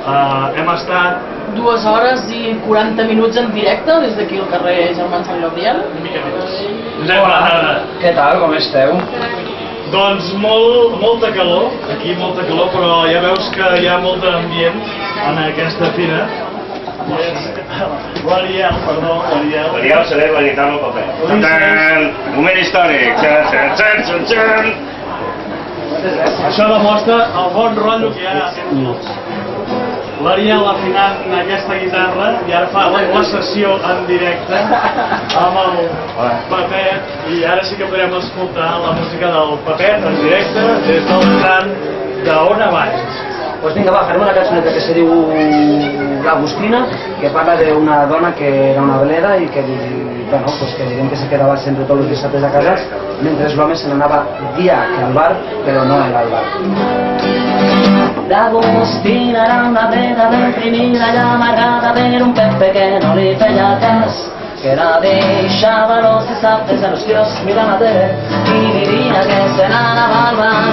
Hem estat 2 hores i 40 minuts en directe des d'aquí al carrer Germans Sant Gabriel. una mica més. Josep, bona tarda. Què tal, com esteu? Doncs molta calor, aquí molta calor, però ja veus que hi ha molt d'ambient en aquesta fira. L'Ariel, perdó, l'Ariel. L'Ariel seré la guitarra al paper. Moment històric. Això demostra el bon rotllo que hi ha. L'Ariel afinant aquesta guitarra i ara fa la sessió en directe amb el Pepet i ara sí que podrem escoltar la música del Pepet en directe des del stand d'Ona Baix. Doncs vinga, va, farem una cançoneta que se diu L'Agustina, que parla d'una dona que era una velera i que, bueno, pues que diguem que se quedava sempre tots els dissabtes a casa, mentre l'home se n'anava dia que al bar, però no era al bar. L'Agustina era una velera deprimida i amargada per un Pepe que no li feia cas, que la deixava los dissabtes a los quioscs mirant la tele i vivia que se n'anava al bar.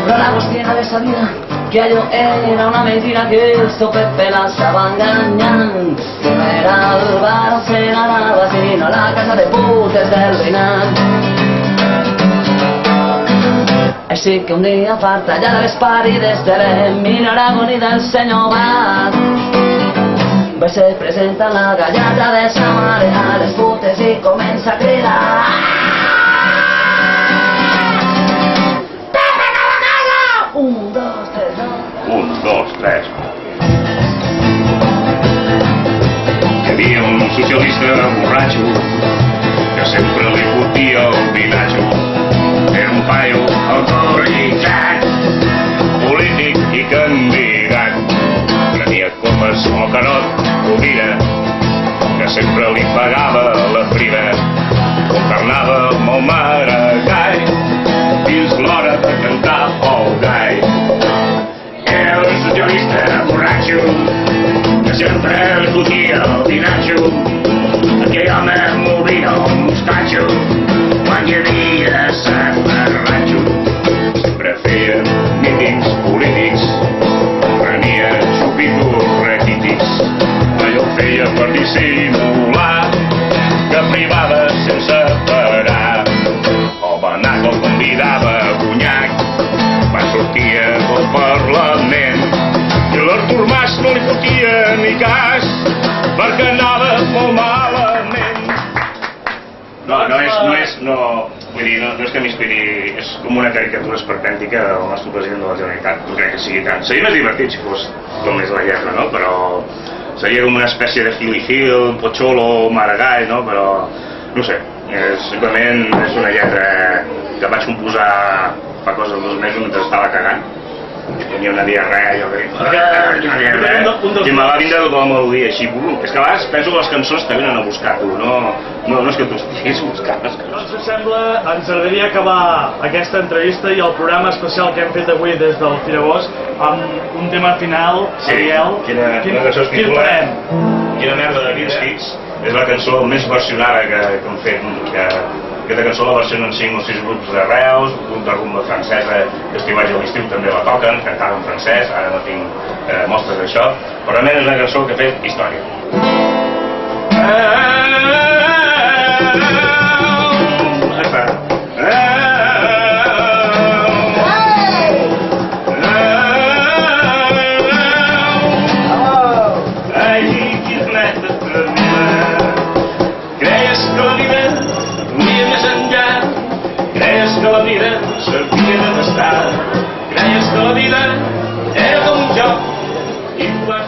Però l'Agustina bé sabia que allò era una mentira, que el seu Pepe la estava enganyant, que no era el bar on se n'anava sinó a la casa de putes del veïnat. Així que un dia farta ja de les parides de l'Emilio Aragón i del senyor Bach, va ser presenta la gallata de sa mare a les putes i comença a cridar: un, dos, tres, no. 1, 2, 3. Hi havia un socialista borratxo que sempre li fotia el vinatxo. Era un paio autoritzat, polític i candidat. Prenia copes al Canot Rovira, que sempre li pagava la prima. Alternava amb el Maragall fins l'hora de cantar el gall. Era un socialista borratxo que sempre li fotia el vinatxo. Aquell home movia el mostatxo quan hi havia Sant Ferratxo. Sempre feia mítings polítics, prenia xupitos raquítics. Allò ho feia per dissimular, que privava sense parar. El Benac el convidava a conyac, va sortir al Parlament i l'Artur Mas no li fotia ni cas perquè anava molt malament. Vull dir, no és que m'inspiri, és com una caricatura esperpèntica del nostre president de la Generalitat, no crec que sigui tant. Seria més divertit si fos com és la lletra, no? Però seria com una espècie de Gil, Pocholo, Maragall, no? Però, no sé, simplement és una lletra que vaig composar fa cosa de 2 mesos mentre estava cagant. Tenia una diarrea, jo crec. I me va vindre tota la melodia així. És que a vegades penso que les cançons te venen a buscar tu, no és que tu estiguis buscant. Doncs si us sembla, ens agradaria acabar aquesta entrevista i el programa especial que hem fet avui des del Firabosc amb un tema final, Ariel. Quina cançó es titula Quina merda de Vinskis. És la cançó més versionada que hem fet. Aquesta cançó la versionen 5 o 6 grups de Reus, un grup de rumba francesa que estiuatge a l'estiu també la toquen, cantaven en francès, ara no tinc mostres d'això, però realment és una cançó que ha fet història. Que la vida s'havia de gastar, creies que la vida era com un joc i tu vas